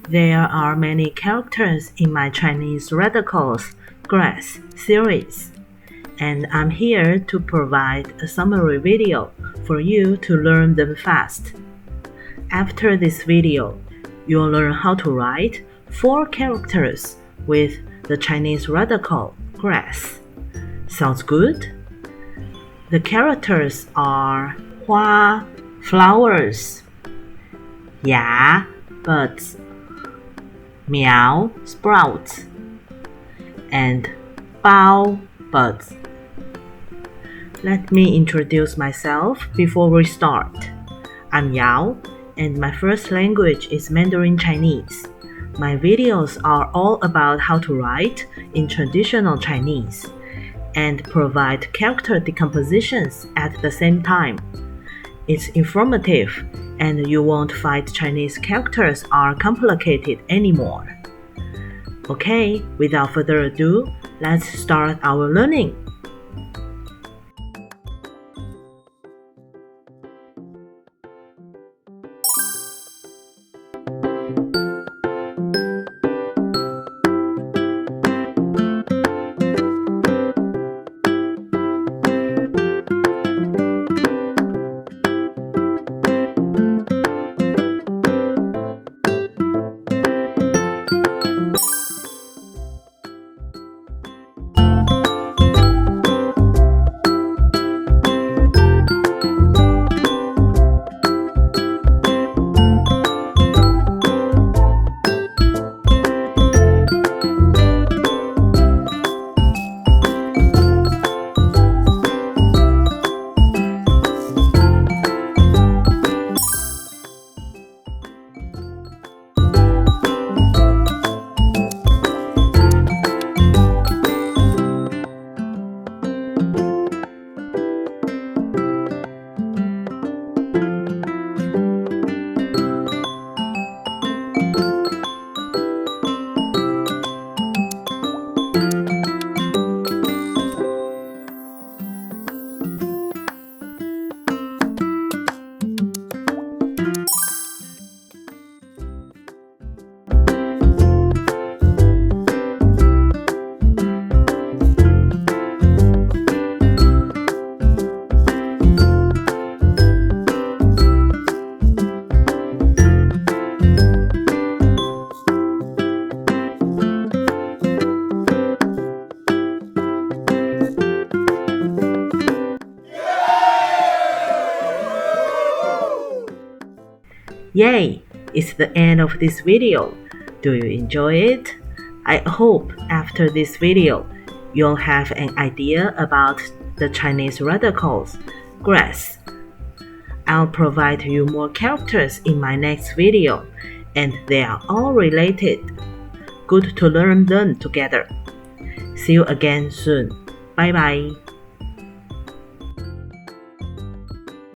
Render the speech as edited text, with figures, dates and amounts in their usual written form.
There are many characters in my Chinese radicals grass series, and I'm here to provide a summary video for you to learn them fast. After this video, you'll learn how to write 4 characters with the Chinese radical grass. Sounds good? The characters are 花 flowers, 芽 buds, miáo sprouts, and 包 buds. Let me introduce myself before we start. I'm Yao, and my first language is Mandarin Chinese. My videos are all about how to write in traditional Chinese and provide character decompositions at the same time. It's informative, and you won't find Chinese characters are complicated anymore. Okay, without further ado, let's start our learning. Yay! It's the end of this video. Do you enjoy it? I hope after this video, you'll have an idea about the Chinese radicals, grass. I'll provide you more characters in my next video, and they are all related. Good to learn them together. See you again soon. Bye bye.